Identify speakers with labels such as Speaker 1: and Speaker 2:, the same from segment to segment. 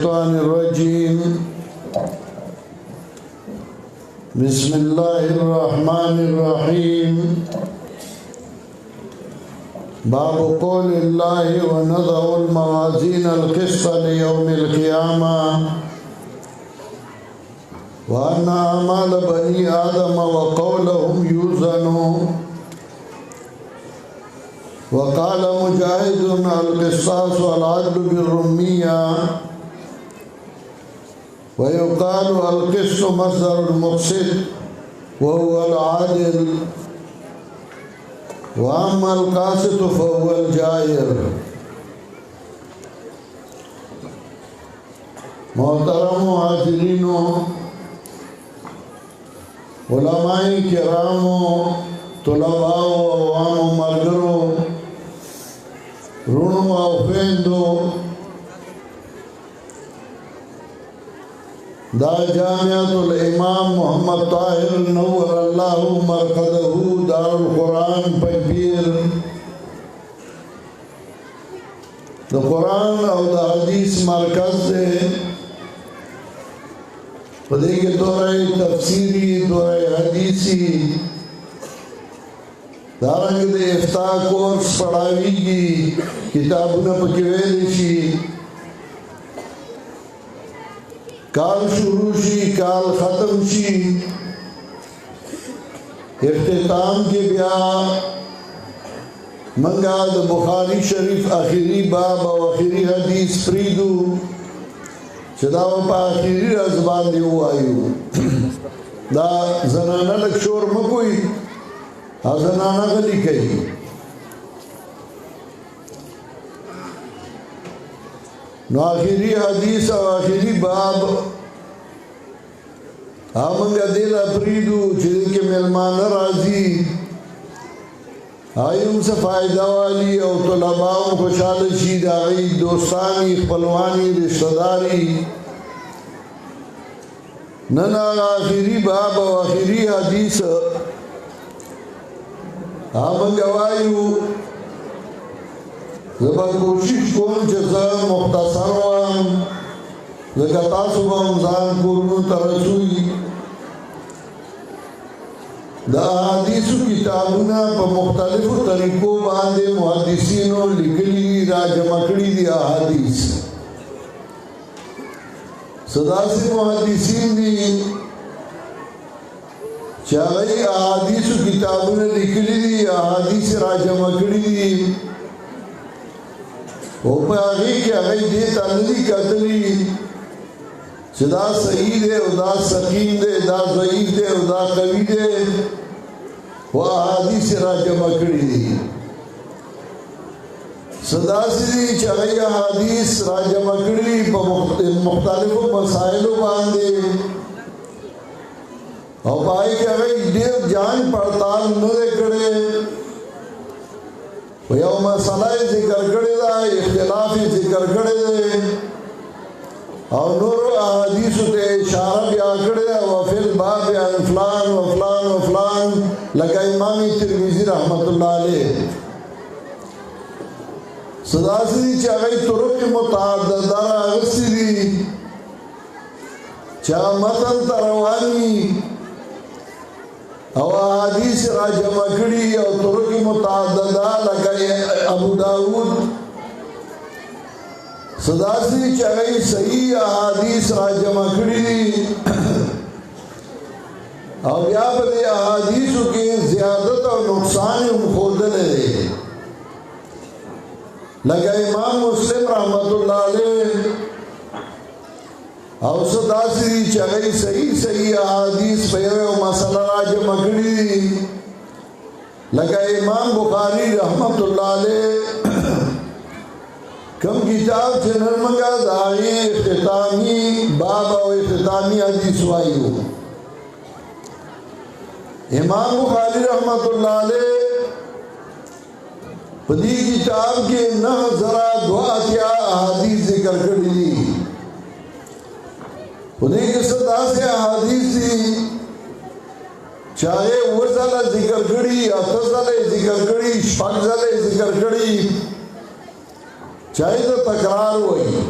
Speaker 1: الشيطان الرجيم. بسم الله الرحمن الرحيم. باب قول الله ونضع الموازين القسط ليوم القيامة وأن أعمال بني آدم وقولهم يوزن. وقال مجاهد القصاص والعدل بالرمية، ويقال القسط مصدر المقسط وهو العادل، وأما القاسط فهو الجائر. محترم حاضرین، علماء کرام، طلباء و عوام ملګرو، رونو او خویندو، دا جامعة الامام محمد طاهر نور الله مرقده دار القرآن پنپیر دا قرآن او دا حدیث مرکز دے. پدے کے دورہ تفسیری، دورہ حدیثی، دارنگ دے افتاء کورس پڑھاوی کی کتابوں پکویلی شی، کال شروع شی کال ختم شی، اختتام کے بیا منگا دا بخاری شریف آخری باب و آخری حدیث فریدو چداو پا آخری رزبان دیو آئیو. دا زنانہ لک شور مکوئی، زنانہ غلی کئی. نو آخری حدیث و آخری باب آمنگا دیل اپریدو چیزن کے ملمان رازی آئیم سے فائدہ والی او طلباؤں خوشحال شید آئی دوستانی خپلوانی رشتداری. ننا آخری باب و آخری حدیث آمنگا وائیو زبا کوشش کون چیزا مختصر وان لکا تاسو با انسان کورنو ترسوئی. دا حدیثو کتابونا پا مختلفو طریقوں باندے محدثینو لکلی را جمع کری دی احادیث. صدا سے محدثین دی چاہی احادیثو کتابونا لکلی دی احادیث را جمع کری دی او پا آگئی کہ آگئی دیتا ندی قتلی چه دا صحیح دے او دا سقیم دے، دا ضعیف دے او دا قوی دے، و احادیث را جمع کری دی. صدا سی دی چه آگئی احادیث را جمع کری پا مختلف مسائلو باندے او پائی کہ آگئی دیر جان پڑتال ندے کرے و یو مسئلہ ذکر کرے دا، اختلافی ذکر کرے دے اور نور احادیث تے اشارہ بیا کرے دا. وفی الباب عن فلان و فلان و فلان لکا امام ترمذی رحمت اللہ علیہ. صدا سی چاہی طرق متعددہ اغسی دی چاہ متن تروانی او احادیث را جمع کری او طرق متعددہ لکا ابو داود. صدا سی چاہی صحیح احادیث را جمع کری او بیا بدے احادیثو کی زیادت اور نقصان خودلے دے لگا امام مسلم رحمت اللہ علیہ. او صدا سی چاہی صحیح احادیث پیوے و مسئلہ را جمع کری لگا امام بخاری رحمت اللہ علیہ کم کتاب چنر منگا دائی اختتامی باب و اختتامی حدیث وائیو. امام بخاری رحمت اللہ علیہ پدی کتاب کے نہ ذرا دعا کیا احادیث ذکر کری دی. پدی کے صدا سے احادیث دی چاہے ورزالہ ذکر کری، اتزالہ ذکر کری، شپاکزالہ ذکر کری، چاہے تو تکرار ہوئی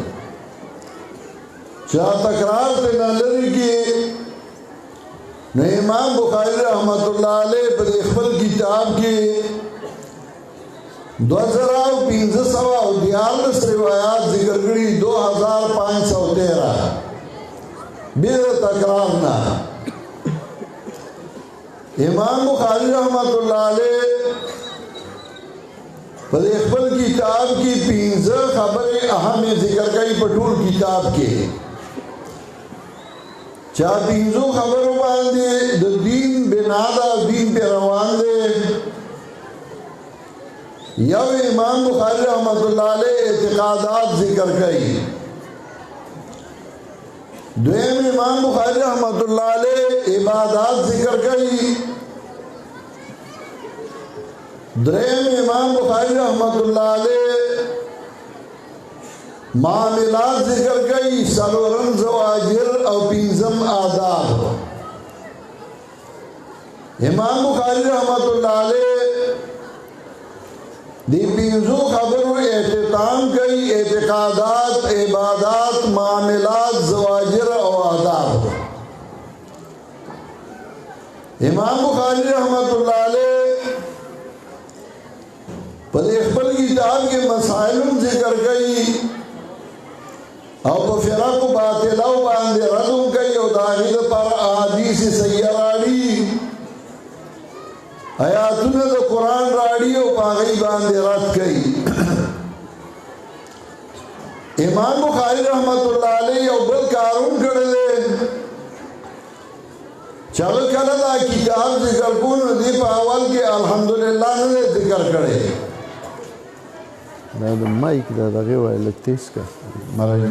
Speaker 1: چا تکرار تے نہ لری کی نو امام بخاری رحمت اللہ علیہ پر خپل کتاب کی 2514 روایات ذکر کری 2513 بیر تکرار نہ امام بخاری رحمت اللہ علیہ پر خپل کتاب کی 15 خبر اہم ذکر کئی پٹول کتاب کے چا 15 خبروں باندے دین بنادا دین پہ روان دے یو امام بخاری رحمت اللہ علیہ اعتقادات ذکر کئی دویم امام بخاری رحمت اللہ علیہ عبادات ذکر کئی دریم امام بخاری رحمت اللہ علیہ معاملات ذکر کئی سلورم زواجر او پینزم آداب امام بخاری رحمت اللہ علیہ دی پینزو خبرو احتتام کئی اعتقادات عبادات معاملات زواجر او آداب امام بخاری رحمت اللہ علیہ پر اخبر کتاب کے مسائلوں ذکر کئی او پا فرق باطلاو باندے ردوں کئی او داخل پر احادیث سیئر راڑی آیاتون دا قرآن راڑی او پاگئی باندے رد کئی امام بخاری رحمت اللہ علیہ او بل کارون کردے چل کردہ کتاب ذکر کون دی پا اول کے الحمدللہ نے ذکر کردے
Speaker 2: دا د مایک دا دغه وای لږ تیز کا مرای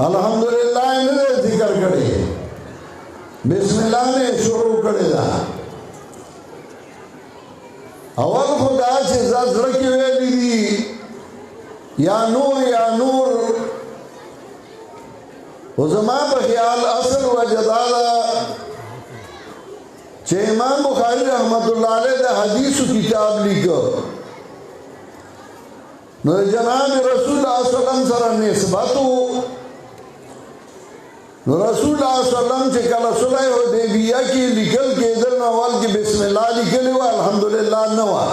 Speaker 1: الحمدللہ نے ذکر کرے بسم اللہ نے شروع کرے دا اول خدا سے ذات رکھی ویلی دی یا نور و زمان بخیال اصل و جدالا چھے امام بخاری رحمت اللہ علیہ دا حدیث و کتاب لکھو نو جناب رسول اللہ صلی اللہ علیہ وسلم سره نسبتو نو رسول اللہ صلی اللہ علیہ وسلم چه کلا صلح حدیبیہ کی لکل کے در نوال کی بسم اللہ لکلی و الحمدللہ نوا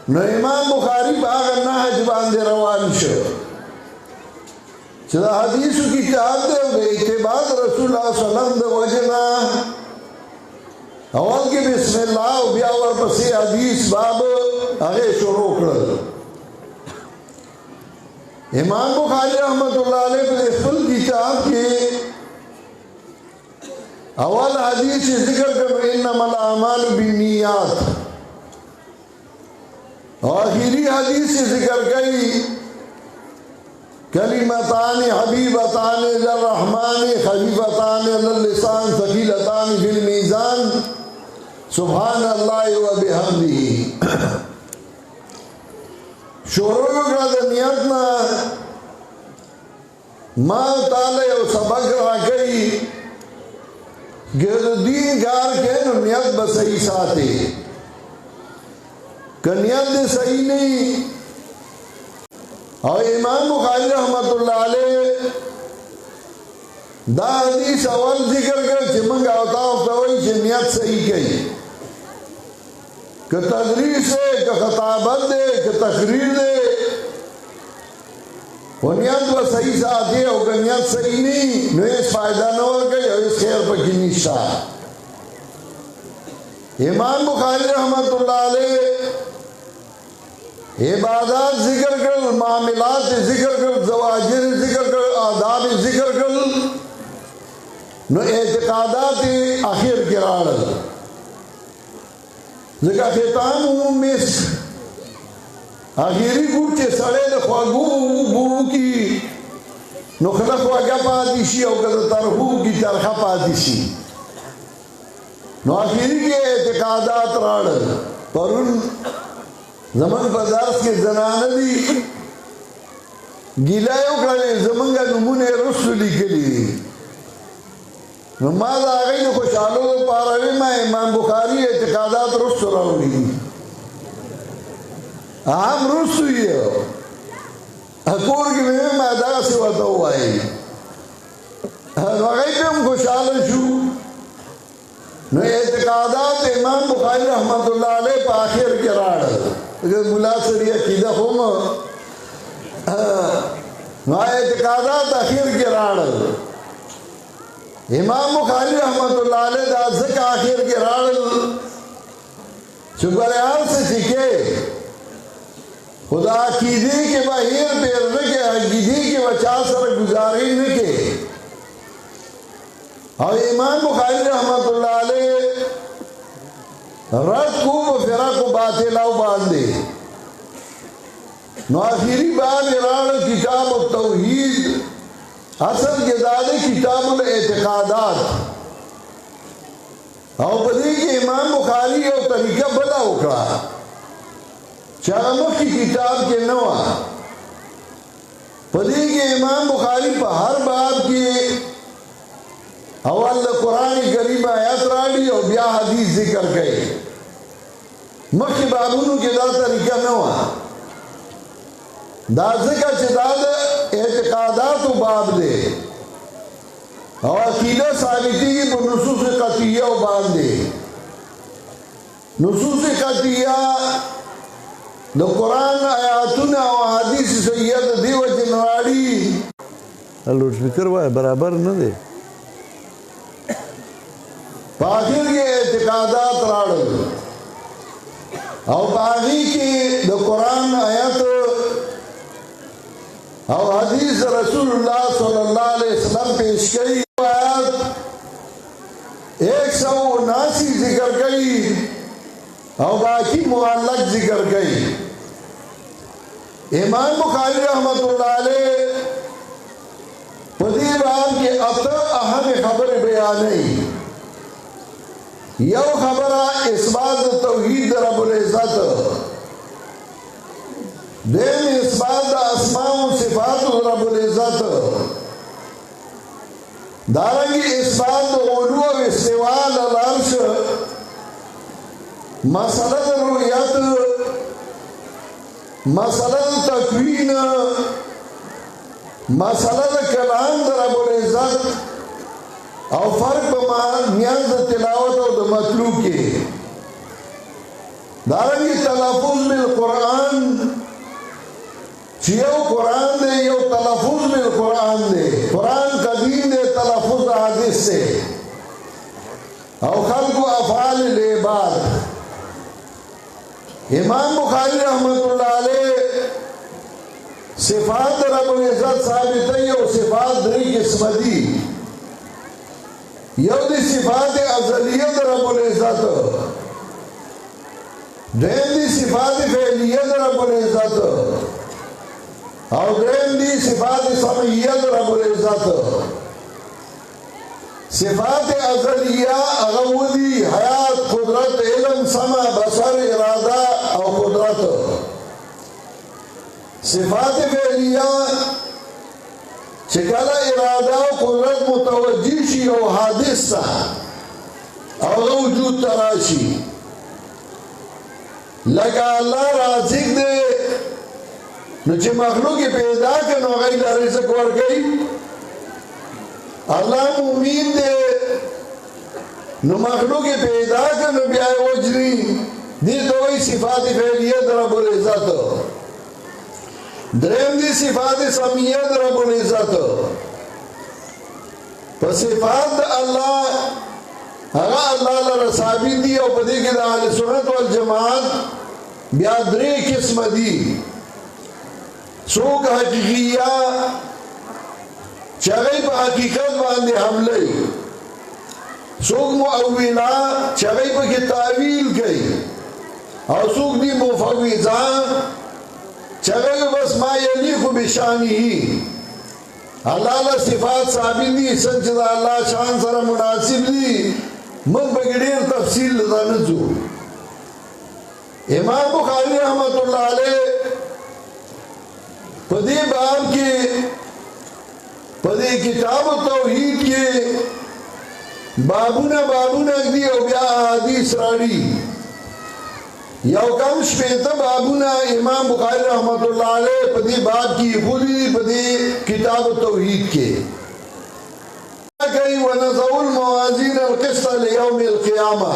Speaker 1: نو امام بخاری باغ نحج باندے روان شو چه دا حدیثو کتاب دے و اتباد رسول اللہ صلی اللہ علیہ وسلم دے وجنا اول کی بسم اللہ و بیاور پسی حدیث باب آگے شروع کرد امام بخاری رحمت اللہ علیہ پر اخفل کتاب کے اول حدیث ذکر کرو انما الاعمال بالنیات آخری حدیث ذکر کئی کلمتان حبیبتان للرحمن خفیفتان للسان ثقیلتان فی المیزان سبحان اللہ و بحمدہ شروع کا دنیاتنا ماں تعالی و سبق راکئی گرد دین کار کے نیت بسئی ساتے کہ نیت صحیح نہیں اور امام بخاری رحمت اللہ علیہ دا حدیث اول ذکر کر چمنگ آتا ہوئی نیت صحیح کئی کہ تدریس ہے کہ خطابت دے کہ تقریر دے وہ نیت وہ صحیح ساتھ ہے اور کہ نیت صحیح نہیں نو اس فائدہ نہ ہو گئی اور اس خیر پر کی نشا امام بخاری رحمت اللہ علیہ عبادات ذکر کر معاملات ذکر کر زواجر ذکر کر آداب ذکر کر نو اعتقادات آخر کرار ذکر ختام مسک آخری گوٹ چے سڑے خواگو بو کی نو خلق خواگا پادیشی او کدر ترخو کی ترخا پادیشی نو آخری کے اعتقادات راڑ پرون زمان پدارس کے زنانہ دی گیلائیو کرے زمانگا نمون رسولی کلی نماز آگئی نو خوشحالو دو پاروی میں امام بخاری اعتقادات رسول راوڑی اہم رسوئی ہے کور کې مې ما داسې ورته ووایي نو هغوی پې هم خوشحاله شو. نو اعتقادات امام بخاري رحمت الله علیه په آخر کې راړل. ملا سړي عقیده هم نو اعتقادات آخر کې راړل. امام بخاری رحمت اللہ علیہ دا ذکر آخر کے راڑل چکر ہر سے چکے خدا عقیدے کے بہیر پیر نکے عقیدے کے بچا سر گزاری نکے. اور امام بخاری رحمت اللہ علیہ رد کو فرق باطلاو باندے نو آخری باب راڑ کتاب التوحید اصل کے دادے کتاب الاعتقادات اور بدی کے امام بخاری اور طریقہ بلا اکڑا چارمخ کی کتاب کے نوع بدی کے امام بخاری پر ہر باب کے اول قرآن کریم آیات راڑی اور بیا حدیث ذکر گئے مخی بابونو کے دا طریقہ نوع دا ذکر چداد اعتقادات و باب دے اور عقیدہ ثابتی کی پر نصوص قطعیہ و باب دے. نصوص قطعیہ دو قرآن آیاتنا و حدیث سید دیو جنواری
Speaker 2: لوڈ سپیکر وای برابر نہ دے
Speaker 1: پاخر کے اعتقادات راڑل اور باغی کی دو قرآن آیات اور حدیث رسول اللہ صلی اللہ علیہ وسلم پیش کئی آیات 179 ذکر کئی اور باقی معلق ذکر کئی. امام بخاری رحمت اللہ علیہ پدی باب کے اتر اہم خبر بیانی یو خبرہ اثبات توحید رب العزت دین اثبات اسماء و صفات رب العزت دارنگی اثبات علو و استواء العرش مسئلہ رؤیت مسئلہ تکوین مسئلہ کلام رب العزت اور فرق نیاز تلاوت اور مطلوب کے دارنگی تلفظ بالقرآن یو قرآن دے یو تلفظ بالقرآن دے قرآن قدیم دے تلفظ حدیث سے اور خلق و افعال العباد. امام بخاری رحمت اللہ علیہ صفات رب العزت ثابت ہے اور صفات دری قسم دی یو دی صفات ازلیت رب العزت دین دی صفات فعلیت رب العزت اور دین دی صفات سمعیت رب العزت. صفات ازلیہ اغوودی حیات قدرت علم سمع بصر ارادہ اور قدرت. صفات فعلیہ چکل ارادہ و قدرت متوجی شی و حادث سا اور وجود تراشی لگا اللہ رازق دے نو چې مخلوق پیدا کنو غیر رزق ورگئی اللہ مومین دے نو مخلوق پیدا کنو بیائی وجری دی دوئی صفات فعلیت رب العزت. درم دی صفات سمیت رب العزت پا صفات اللہ اگا اللہ لرسابی دی او پدی کی دا اہل سنت والجماعت بیادری قسم دی سوک حقیقیہ چاگئی پا حقیقت باندے حملے سوک معویلہ چاگئی پا کی تعویل کئی اور سوک دی مفوضان چاگئی بس ما یلیق بشانی ہی اللہ اللہ صفات ثابت دی سنچدہ اللہ شان سر مناسب دی من بگڑیر تفصیل لدانتو. امام بخاری رحمت اللہ علیہ پدی باب کے پدی کتاب التوحید کے بابونا دی او بیا حدیث راڑی یو کم شپیتا بابونا امام بخاری رحمت اللہ علیہ پدی باب کی خودی پدی کتاب توحید کے کئی ونضع الموازین القسط لیوم القیامہ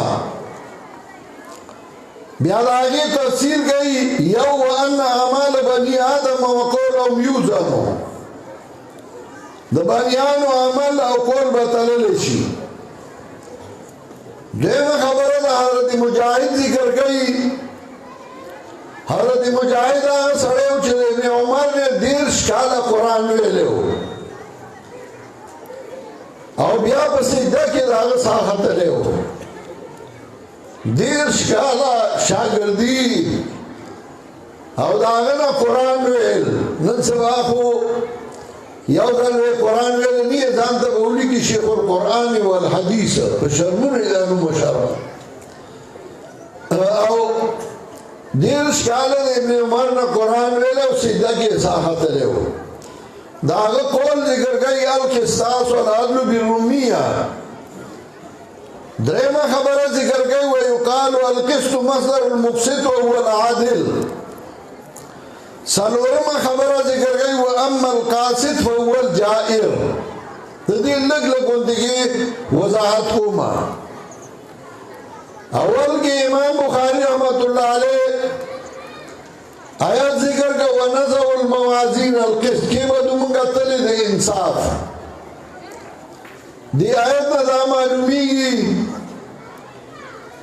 Speaker 1: بیاد آگے تفسیر گئی یو وان اعمال بنی آدم وقولهم یوزنو د بنیانو عمل او قول بتللشی دیمه خبره ده حضرت مجاہد ذکر گئی حضرت مجاہد سڑیو چه ابن عمر نے 10 کاله قرآن ویلو او بیا پسیده که داغه ساخت لیو 10 کاله شاگردی او داغه نا قرآن ویل نن سبا خو یو دل قرآن ویل نیه ځان ته بولی کی شیخ القرآن والحدیث فشرمون الانو مشرف او 10 کاله ابن عمر نا قرآن ویل او سیده کی ساخت لیو داغه قول ذکر گئی القسطاس والعدل بالرومیہ درما خبره ذکر گئی ويقال القسط مصدر المقسط وهو العادل سلورما خبره ذکر گئی واما القاسط فهو الجائر تدی لگ لگوندگی وضاحت کوما اول کی امام بخاری رحمت اللہ علیہ آیات ذکر کا ونضع الموازین القسط کی بدو منگا تلی دے انصاف دی آیت نا دا معلومی گی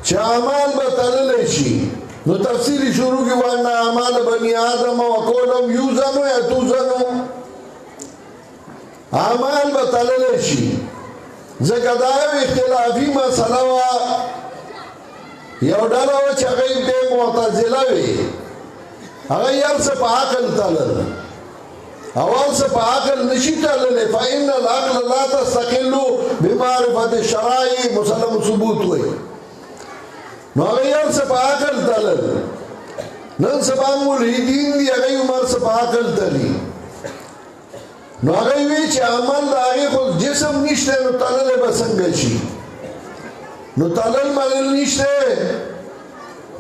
Speaker 1: چه اعمال بتللشی نو تفسیری شروع کی وانا اعمال بنی آدم وقولهم یوزنو یا توزنو اعمال بتللشی زکدائیو اختلافی مسئلہ یو ڈالا و چغیب دے معتزلہ وی اگر یار سے پا عقل تلل اول سے پا عقل نشی تلل فإن العقل لا تستقلو بمعرفت الشرائی مسلم ثبوت ہوئی نو اگر یار سے پا عقل تلل نن سبا ملحدین دی اگر عمر سے پا عقل تلی نو اگر وی چه عمل دا اگر خود جسم نشتے نو تلل بسنگشی نو تلل ملل نشتے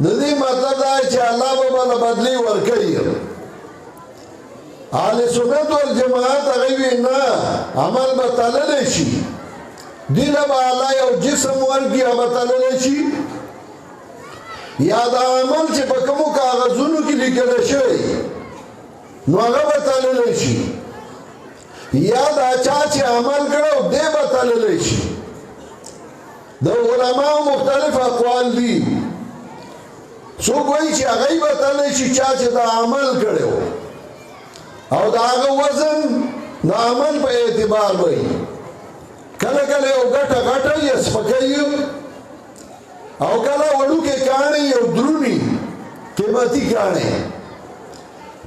Speaker 1: ندی مطلب دا ہے چه اللہ بابا بدلی ورکی اہل سنت والجماعت اگیوی نا عمل بتللشی دل با اللہ یو جسم ورکی بتللشی یا دا عمل چه پکمو کاغذونو کی لکلشوی نو اگا بتللشی یا دا چاچه عمل کرو دے بتللشی دا علماء مختلف اقوال دی سو کوئی چی اغیب تلی چی چاچه دا عمل کرده او دا آغا وزن دا عمل پا اعتبار بای کل کل او گٹا گٹا یا سپکی او کلا وڑو کے کانے یا درونی قیمتی کانے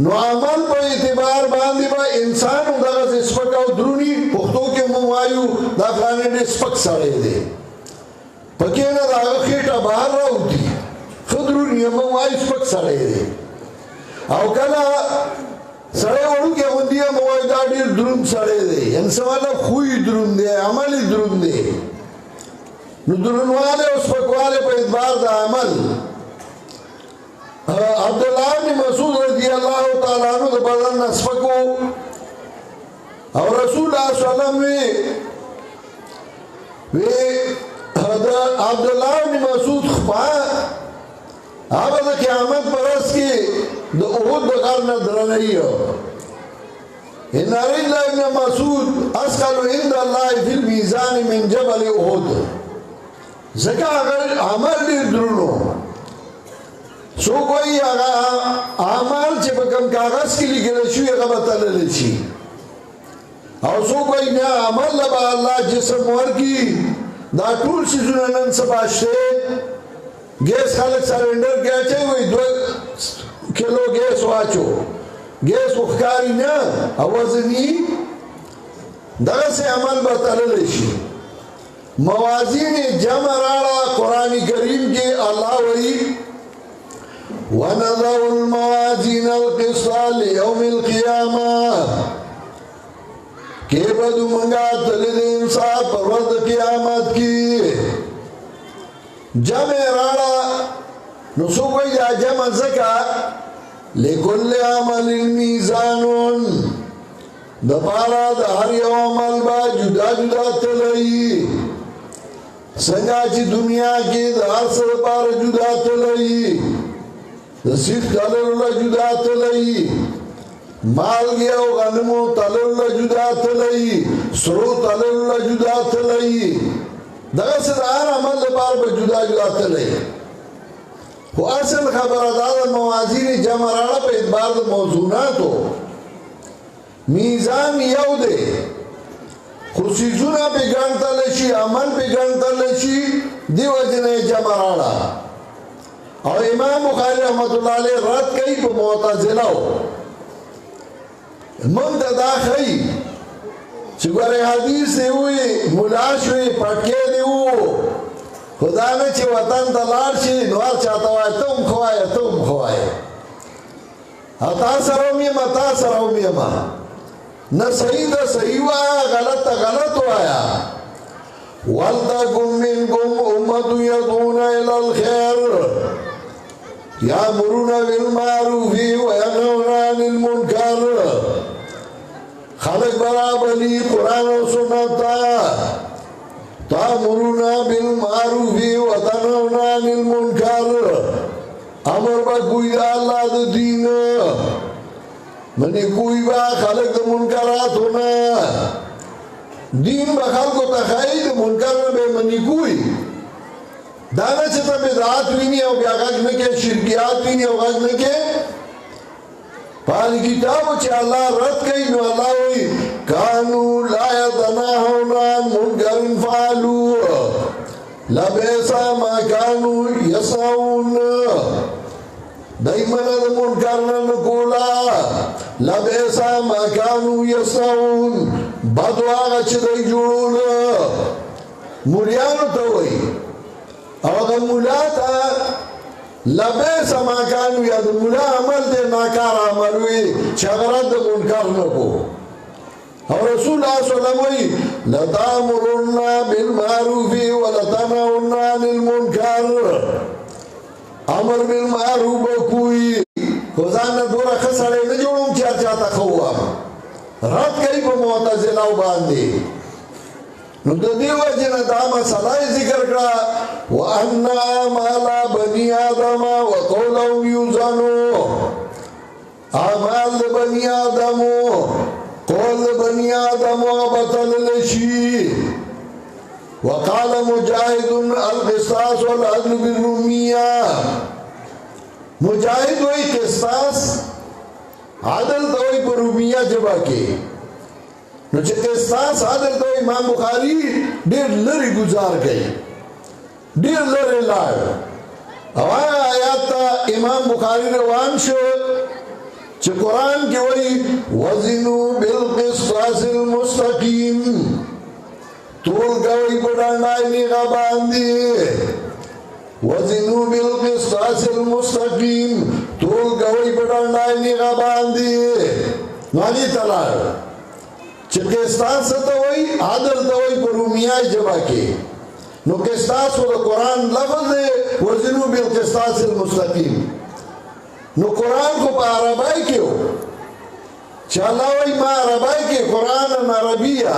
Speaker 1: نو عمل پا اعتبار باندی با انسان دا غز سپک او درونی پختو کے موایو دا کانے نے سپک سارے دے پکینا دا آغا خیٹا باہر راو دی خدرونی اما وائی سپک سڑے دے او کلا سڑے وڑو کے غندی اما وائی دا دیر درون سڑے دے یعنی سوالا خوی درون دے عملی درون دے نو درون والے اس پک والے پہ ادبار دا عمل عبداللہ بن مسعود رضی اللہ تعالیٰ عنہ دا بدن نسپکو اور رسول اللہ صلی اللہ علیہ وسلم عبداللہ بن مسعود خفا آبا دا قیامت پرس کی دا احد دا غرنا درنائی ان ارد ابن مسعود اسقلو عند اللہ فی المیزان من جبل احد زکا اگر عمل دیر درنو سو کوئی عمل چه بکم کاغذ کی لگلشوی غبطل لچی او سو کوئی نا عمل لبا اللہ جسم ورکی دا طول سیزون نن سباشتے گیس خالق سرنڈر کیا چاہے وہی 2 کلو گیس واچو گیس اخکاری نا اوزنی دغه سے عمل بتللشی موازین جمع راڑا قرآن کریم کے اللہ وی وَنَضَعُ الْمَوَازِينَ الْقِسْطَ لِيَوْمِ الْقِيَامَةِ کہ بدو منگا تلد انصاف پر ورد قیامت کی جمع راڑا نو څوک وایي دا جمع ځکه لکل عمل میزانون دپاره د هر یو عمل به جدا جدا تلوي څنګه چې دنیا کې د هر څه لپاره جدا تلوي د سیخ تللو له جدا تلوي مالګې او غنمو تللو له جدا تلوي سرو تللو له جدا تلوي دغسې د هر عمل لپاره به جدا جدا تلوي خو اصل خبره دا د موازین جمع راړه په اعتبار د موضوعاتو میزان یو دی خو څیزونه پې ګڼتلی شي عمل پې ګڼتلی شي دې وجې نه یې جمع راړه او امام بخاري رحمت الله علیه رد کوي په معتزلو موږ ته دا ښیي چې ګورې حدیث دی ووي ملا شوې پټکې دی وو خدا نه چې وطن ته لاړ شي نو هر چاته وایي ته هم ښه وایه ته هم ښه وایې او تا سره هم یم تا سره هم یم نه صحیح ده صحیح وایه غلط ته غلط وایه وَلْتَكُنْ مِنْكُمْ أُمَّةٌ يَدْعُونَ إِلَى الْخَيْرِ يَأْمُرُونَ بِالْمَعْرُوفِ وَيَنْهَوْنَ عَنِ الْمُنْكَرِ خلق برابری قرآن و سنت تَأْمُرُونَ بِالْمَعْرُوفِ وَتَنْهَوْنَ عَنِ الْمُنْكَرِ امر با کوئی اللہ دا دین منی کوئی با خلق دا منکرات ہونا دین با خلقو تخیی دا منکر بے منی کوئی دانا چتا بدعات وینی او بیا غاق نکے شرکیات وینی او غاق نکے پالی کتابو چا اللہ رد کئی نو اللہ ہوئی کانو لا یتناہون عن منکر فعلو لبیسا ما کانو یسعون دائمانا دا منکرنا نکولا لبیسا ما کانو یسعون بدو آغا چه دای جوڑول مولیانو تا ہوئی او دا مولا تا لبیسا ما کانو یا دا مولا عمل دے ناکار عمل ہوئی چغرد دا منکر نکو اور رسول اللہ صلی اللہ علیہ وسلم وی لَتَأْمُرُنَّ بِالْمَعْرُوفِ وَلَتَنْهَوْنَ عَنِ الْمُنْكَرِ امر بالمعروف کوئی خزان نه دورا خسړې نه جوړوم چې چاته خو رات کوي په معتزله باندې نو د دې وجه نه دا مسله ذکر کړه وان اعمال بني ادم وقولهم يوزنوا اعمال بني ادم قول بني ادم وبطل لشي وقال مجاهد القصاص والعدل بالرومية مجاهد وی قصاص عدل دوی پر رومية جبا کے نو چه قصاص عدل دوی امام بخاری دیر لری گزار گئی دیر لری لار او آیات تا امام بخاری روان شو چه قرآن کے وی وزنو بالقصاص المستقیم تول گوئی پڑھنائی نیغا باندی وزنو بالقصاص المستقیم تول گوئی پڑھنائی نیغا باندی نوالی تلار چه قصاص تاوئی عدل تاوئی پر رومیائی جبا کے نو قصاص و دا قرآن لفظ دے وزنو بالقصاص المستقیم نو قرآن کو پا عربائی کیو چه اللہ وی ما عربائی کے قرآن عربیہ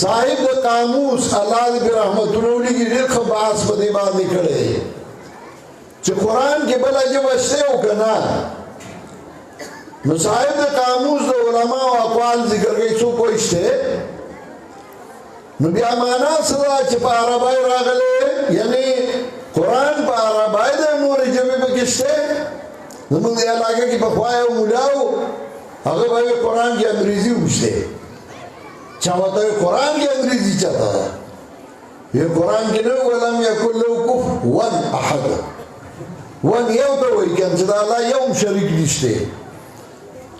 Speaker 1: صاحب دا قاموس اللہ دی پر رحمت اللہ کی رخ باس پا دی باندی کھڑے چه قرآن کے بلا جب اشتے ہو کنا نو صاحب دا قاموس دا علماء و اقوال ذکر گئی سو پوشتے نو بیا مانا صدا چه پا عربائی راغلے یعنی قرآن پا عربائی دا نور جبی بکشتے نو من دی علاقہ کی بخوائی و ملاو اگر بھائی قرآن کی انگریزی ہوشتے چاہتا ہے قرآن کی انگریزی چاہتا ہے یہ قرآن کی نو ولم یکن لو کفوا احد ون یو تا وی کن چدا اللہ یوم شریک نشتے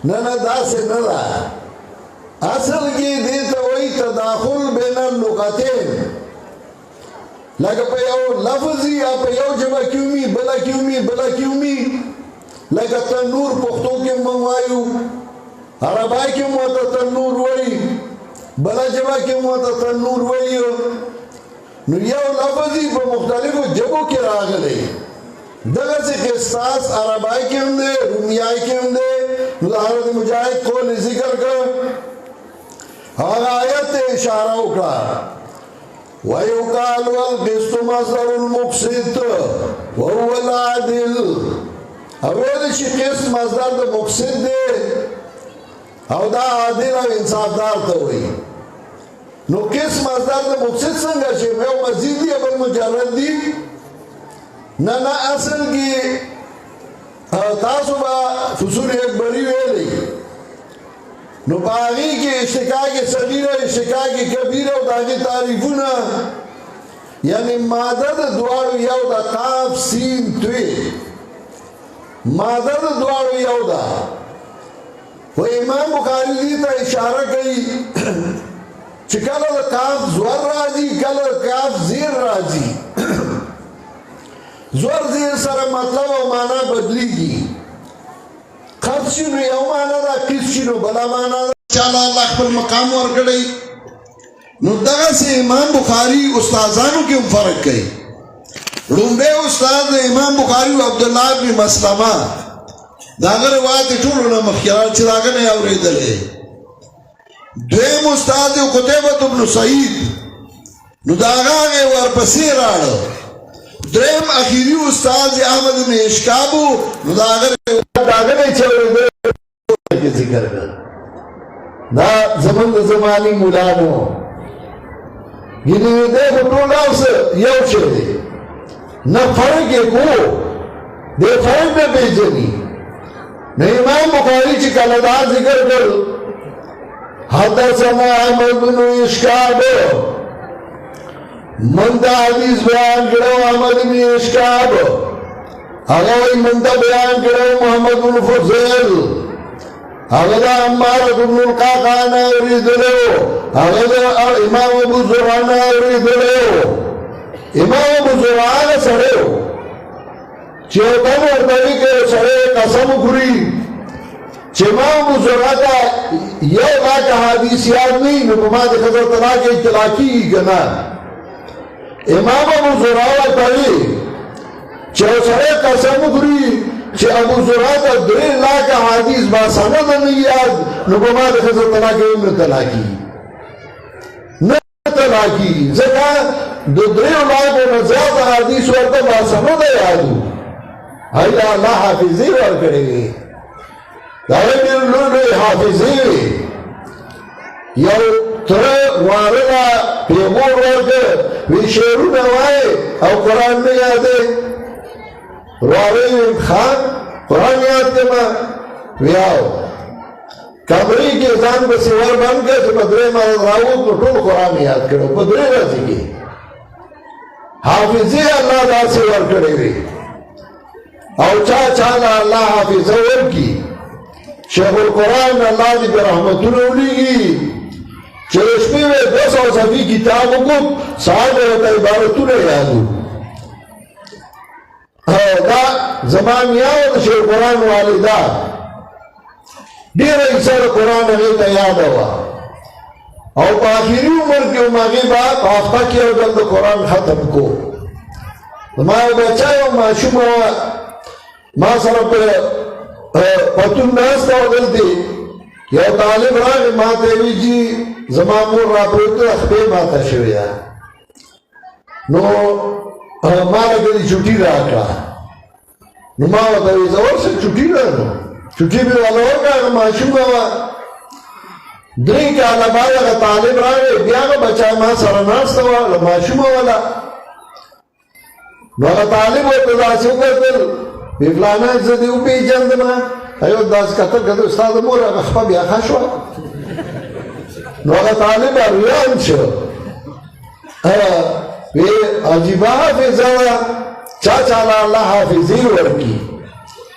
Speaker 1: ننا دا سے ندا اصل کی دیتا وی تداخل بین اللغتین لگا پا یو لفظی یا پا یو جمع کیومی بلا کیومی بلا کیومی لگا تنور پختو کے منوائیو عربائی کے موتا تنور وی بلا جبا کے موتا تنور وی نو یو لفظی پا مختلف جبو کے راغلے دغه څه قصاص عربای کې هم دی رومیای کې هم دی نو د حضرت مجاهد قول ذکر کړ هغه آیت ته اشاره وکړه ويقال والقسط مصدر المقسط وهو العادل اول شي قسط مصدر د مقسط دی او دا عادل او انصافدار ته وایي نو قسط مصدر د مقسط څنګه شي یو مزید دی بل مجرد دی نه نه اصل کې تاسو به فصول اکبری ویلي نو باغی کې اشتقاق صغیر او اشتقاق کبیر او داغه تعریفونه یعنی ماده د دواړو یو د قاف سین توی ماده د دواړو یو ده و امام بخاری دې ته اشاره کوي چې کله د قاف زور راځي کله د قاف زیر راځي زور زیر سره مطلب او معنا بدلیږي قد شنو یو معنا دا قص شنو بلا معنا دا چاله الله خپل مقام ورکړي نو دغه سي امام بخاری استادانو کې فرق کوي لومبه استاد امام بخاری او عبد الله بن مسلمه داغه روایت ټول نو مخکرات چې داغه نه اوریدلې دویم استاد قتيبه بن سعيد نو داغه ورپسې راړو دریم اخیری استاد احمد بن اشکابو نو داغه نه چوره ذکر کړ دا زمون د زماني مولانو ګینه دې ټول اوس یو څه دی نه فرق کو دې فرق نه پیژني نه امام بخاری چې کله دا ذکر کړ حدثنا احمد بن اشکاب من دا حدیث بیان کړو احمد بن اشکاب هغه من دا بیان کړو محمد بن فضیل هغه دا عمار بن القعقاع نه اوریدلو هغه دا امام ابو زرعه نه اوریدلو امام ابو زرعه سره چې دا ورته کې سره قسم خوري چې امام ابو زرعه دا یو دا حدیث یاد نه نو په ما د حضرت تعالی کې اطلاع کیږي کنه امام ابو زرعه کوي چې سره قسم خوري چې ابو زرعه د 3 لاکھ حدیث با سند نه یاد نو په ما د حضرت تعالی کې نه تلاقي نه تلاقي ځکه د 3 لاکھ نه زیات حدیث ورته با سند یادو هيا الله حافظي ورکړي دا یې لوی حافظي یو تر وارلا پیغور ورکړ وی شعرونه وای او قران نه یادې رواري خان قرآن یاد کما ویاو کمری کې ځان په سیور باندې چې بدرې ما راو ټول قرآن یاد کړو بدرې راځي کې حافظي الله دا سیور کړی وي او چا الله حافظ ورکی شیخ القرآن الله دې په رحمتونو ولېږي چې شپې 200 صفحې کتاب وکړ صاحب ته عبارتونه یادو دا زمان یاد شیخ قرآن والدا ډېر اکثر قرآن هغه ته یاد وا او په اخیری عمر کې ماغي با هفته کې یو ځل قرآن ختم کو ما بچاو ماشوم ما سره په پتون ناس تا ودلتي یو طالب راغی ما ته ویجی زما مور را پروت خپې ما ته شوی دا نو ما لګې چټي راکړه نو ما ته وی زور څه چټي راغله چټي به ولورګه ماشوم وا درې کاله باندې طالب راغی بیا بچا ما سره ناس تا ولا ماشوم ولا نو طالب ته تاسو وکړل فلانا زه دې او پیژندم ایو داس کته کده استاد مور هغه بیا خښو نو هغه طالب اړین شو وی عجیب حافظه چا الله حافظي ورکی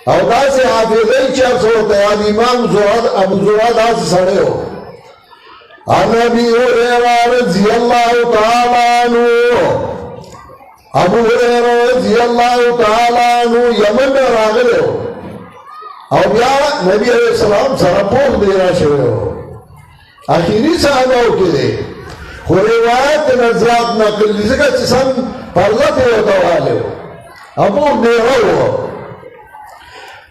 Speaker 1: او داسې حافظي چې څو ته امام زهد ابو زهد داس سره و ابي هريره رضی الله تعالی عنہ ابو هريره رضی الله تعالی عنہ یمن راغله او بیا نبی علیہ السلام سره پوښ دی راشه اخیری صحابه وکړي خو روایت نزرات نقل ذکر چې سم پرلته وتاواله ابو دیرو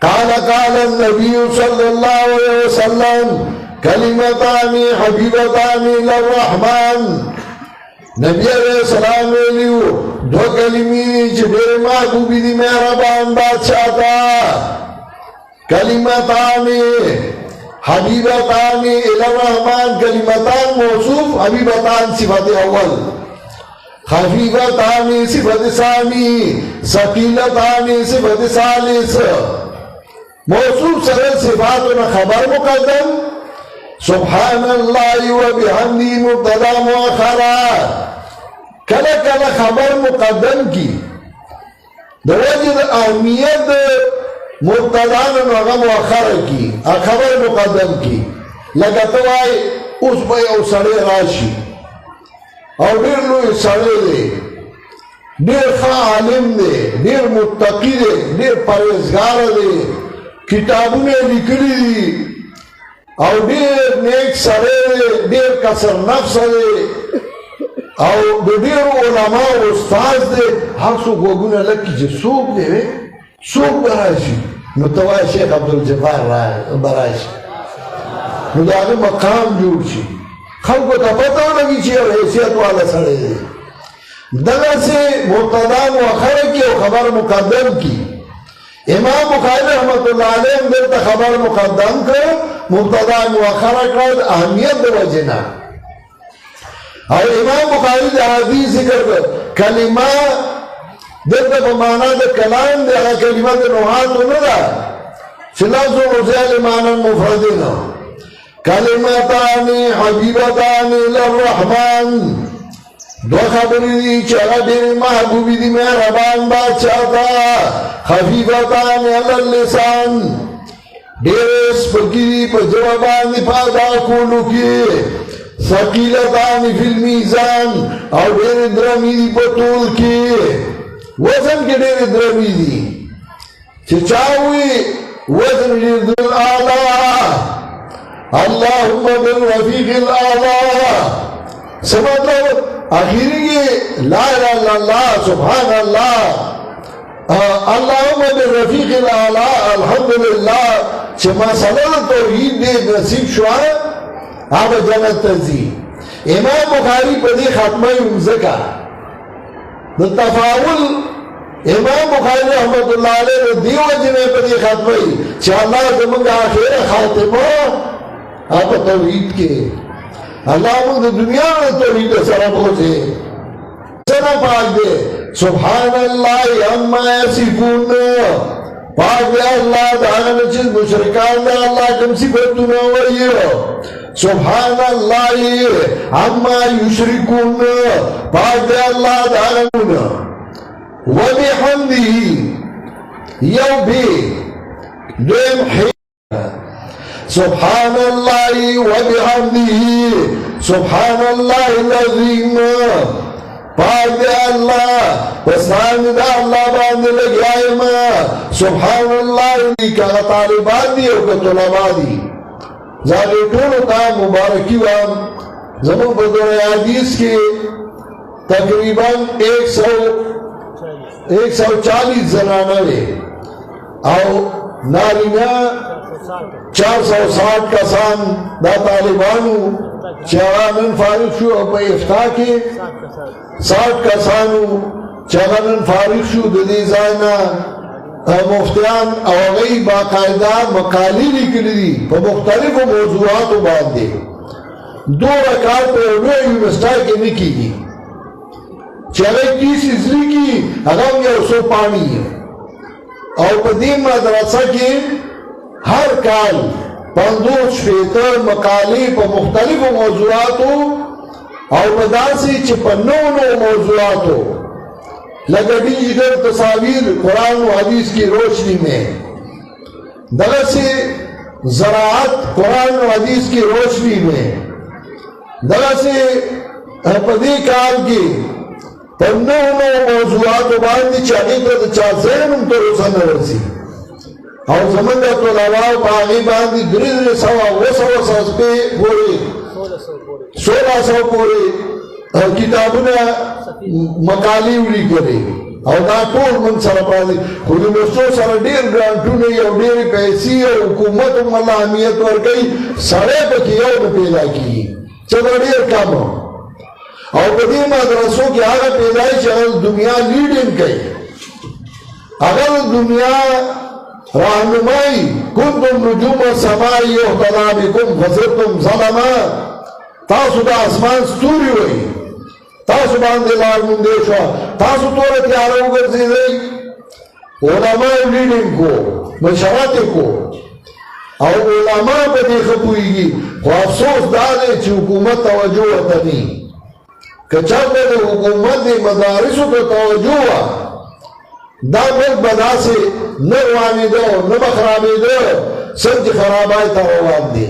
Speaker 1: قال النبي صلى الله عليه وسلم كلمتان حبيبتان للرحمن نبی علیہ السلام ویلیو دو کلمی چھ دیر محبوبی دی مہربان بادشاہ تا کلمتان حبیبتان الرحمن کلمتان موصوف حبیبتان صفت اول خفیفتان صفت ثانی ثقیلتان صفت ثالث موصوف سر صفاتنا خبر مقدم سبحان اللہ و بحمدی مبتدا مؤخرا کلا کلا خبر مقدم کی دوجد اہمیت مبتدا نغا مؤخر کی خبر مقدم کی لگتوائی اس بے او سڑے راشی اور دیر لوی سڑے دے دیر خواہ عالم دے دیر متقی دے دیر پریزگار دے کتابوں نے لکلی دی او دیر نیک سرے دے دیر کسر نفس دے او دیر علماء و استاذ دے حق سو گوگونا لکی جے سوک دے وے سوک براشی نتوائی شیخ عبدالجبار براشی نداغی مقام جوڑ شی خلقو تا پتہ لگی چی اور حیثیت والا سڑے دے دلہ سے مبتدا مؤخر کی اور خبر مقدم کی امام بخاری رحمت اللہ علیہ دلتا خبر مقدم کر مبتدا مؤخر کرد اہمیت دے وجنا اور امام بخاری دے حدیث ذکر کر کلمہ دلتا بمانا دے کلام دے اگر کلمہ دے نوحات ہونا دا فلافظ و مزیل مانا مفردینا کلمتان حبیبتان للرحمن دو خبری دی چاہا دیر محبوبی دی مہربان بادشاہ تا خفیفتان علی اللسان دیر اسپکی دی پا جوابان دی پادا کولو کی ثقیلتان فی المیزان اور دیر درمی دی پا طول کی وزن کے دیر درمی دی چاہوی وزن دیر دل آلہ اللہم بالرفیق الآلہ سمجھو آخری یہ لا الہ الا اللہ سبحان اللہ اللہم بالرفیق الآلہ الحمدللہ چما صلال توحید دے نصیب شوار آب جنت تنزی امام بخاری پدی ختمہ امزکا تفاول امام بخاری رحمت اللہ علیہ دیو جنہ پدی ختمہ چاہ اللہ زمانگا آخیر خاتمہ آپ توحید کے اللہ مجھے دنیا میں توحید سرم ہو سے سنہ پاک دے سبحان اللہ اما یسفون پاک دے اللہ دانا چیز مشرکان دے اللہ کم صفتنا ویو سبحان اللہ اما یشرکون پاک دے اللہ دانا وبحمدی یو بھی دیم حید سبحان اللہ وبحمدہ سبحان اللہ العظیم پاک دے اللہ پسان دے اللہ باندے لگیائے ماں سبحان اللہ کا طالبان دی اور طلباء دی زیادہ ٹولو تا مبارکی وام زمان بدر حدیث کے تقریباً 140 زنانہ لے او نارینا 460 کسان دا طالبانو چاہانن فارغ شو اپا افتاح کے 60 کسانو چاہانن فارغ شو ددی زائنا مفتیان اوغی باقاعدہ مقالی لکلی دی پا مختلف موضوعاتو باندے 2 رکعت پہ اوے یونسٹائی کے نکی گی چاہے 30 ازلی کی اگم یا اسو پانی ہے اور قدیم مدرسہ کی ہر کال 50 مقالی پا مختلف موضوعاتو اور مداسی چپنو موضوعاتو لگڑی جگر تصاویر قرآن و حدیث کی روشنی میں درسی زراعت قرآن و حدیث کی روشنی میں درسی پدی کال کی پنو موضوعاتو باندی چاہی تو چاہزینم تو رسن ورسی اور زمانگا طلباء باغی باندی درد سوا وسوا ساس پہ پوری 1600 پوری کتابنا مقالی اولی کرے او دا ټول موږ سره پاتې خو د لوستو سره ډېر ګرانټونه او ډېرې پیسې او حکومت هم الله اهمیت ورکوي سړی پکې یو نه پیدا کېږي چې دا ډېر کم او په دې مدرسو کې هغه پیدا چې هغه دنیا لیډینګ کوي هغه دنیا رهنمایي کنتم نجوم السماء یهتدی بکم فصرتم ظلما تاسو د اسمان ستوري وئ تاسو باندې لار مونږ شو تاسو توره تیاره وګرځېدئ علما لیډینګ کو مشورت کو او علما په دې ښه پوهېږي خو افسوس دا دی چې حکومت توجه ورته نه وي که چېرته د حکومت د مدارسو ته توجه وه دا ملک به داسې نه روانېده نه به خرابېده څنګه چې خرابای ته روان دی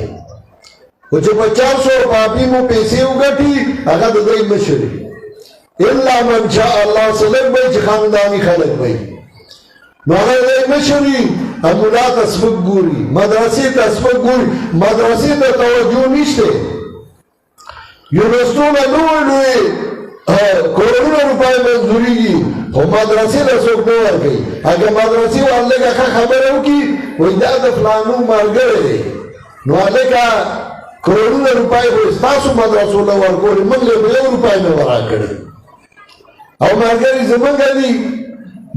Speaker 1: خو چې په 400 پاپي مو پیسې وګټي هغه د دوی مشر الا من شاء الله سلک به چې خانداني خلک به نو هغه د دوی مشر ملا ته سپک ګوري مدرسې ته سپک ګوري مدرسې ته توجه نشته یونیورسټونه لوی لوی کروڑونه روپۍ منظورېږي خو مدرسې له څوک نه ورکوي هغه مدرسې والا لږه ښه خبره وکړي وایي دا د فلانو ملګری دی نو هلکه کروڑونه روپۍ خو ستاسو مدرسو له ورکولې موږ له به 1 روپۍ نه وراکړې او ملګري زمونږ دي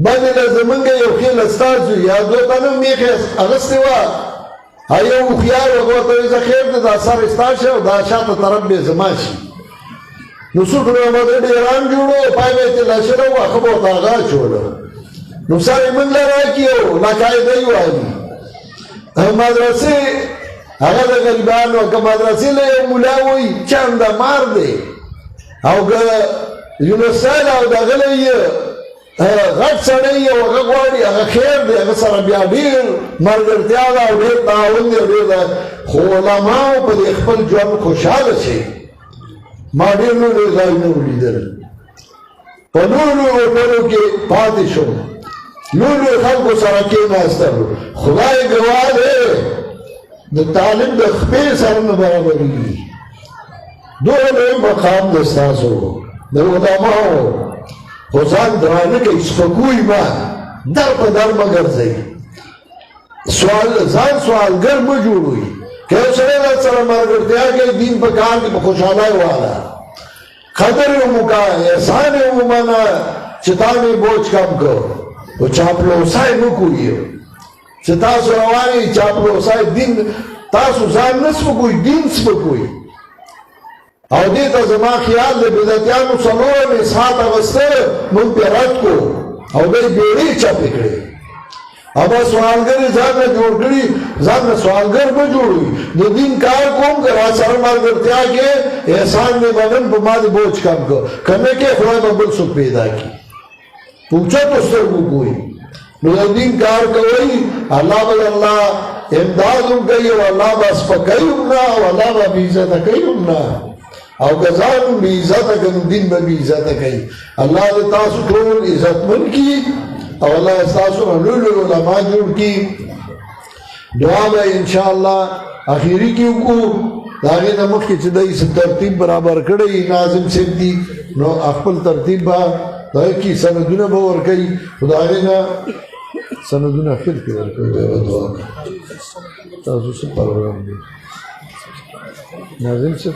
Speaker 1: باندې له زمونږ یو ښې له ستاسو یا دوی ته نه میخې اغوستې وه یو هوښیار هغه ورته وایي زه خیر دی دا سر ستا شي او دا شاته طرف به زما شي نو څوک نو مدرې ډېران جوړو پای به یې تلاشره وه ښه به ورته هغه اچولو نو سر یې موږ له راکړي لکه یې دی وایي مدرسې هغه د غریبانو که مدرسې له یو ملا وایي چنده مار دی او که یونیورسټۍ او دغه له یې غټ سړی او هغه غواړي هغه خیر دی هغه سره بیا ډېر ملګرتیا ده او ډېر تعاون دی او ډېر ده خو علماو په دې خپل ژوند خوشحاله شي ما ډېر لوی لوی ځایونه ولیدل په لوی لوی هوټلو کې پاتې شوم لوی لوی خلکو سره کېناستل خدای ګواه دی د تعلیم د خپې سره نه برابرېږي دومره لوی مقام دی ستاسو د علماو خو ځان درانه کوي سپکوی مه در په در مه ګرځئ ځان سوالګر مه جوړوئ که یو سړی در سره ملګرتیا کوي دین په کار کې په خوشحالۍ واله قدر یې وکړه احسان یې ومنه چې تا مې بوج کم کړ خو چاپلوسۍ مه کوئ چې تاسو روان یې چاپلوسۍ دین تاسو ځان نه سپکوئ دین سپکوئ او دې ته زما خیال د بدعتیانو څلور اسحاق اغوسته موږ پرې رد کو او دوی بیړۍ چپې کړې او بس سوالګر یې ځان نه جوړ کړي ځان نه سوالګر مه جوړوي د دین کار کوم که را سره ملګرتیا کې احسان مې منم په ما دې بوج کم کړ که نه کې خدای به بل څوک پیدا کړي په اوچتو سترګو ګوري نو د دین کار کوئ الله به الله امداد هم کوي او الله به سپکوي هم نه او الله به بې عزته کوي هم نه او گزان بی عزت کن دین بی عزت کئی اللہ دے تاسو ٹول عزت من کی او اللہ تاسو لولو علماء جوڑ کی دعا میں انشاءاللہ اخیری کیوں کو داغی نمک کی چدائی سے ترتیب برابر کڑی ناظم سیب دی نو اخپل ترتیب با دائی کی سندون باور کئی داغی نا سندون اخیر کی ورکوئی دعا تاسو سے پروگرام دی ناظم سے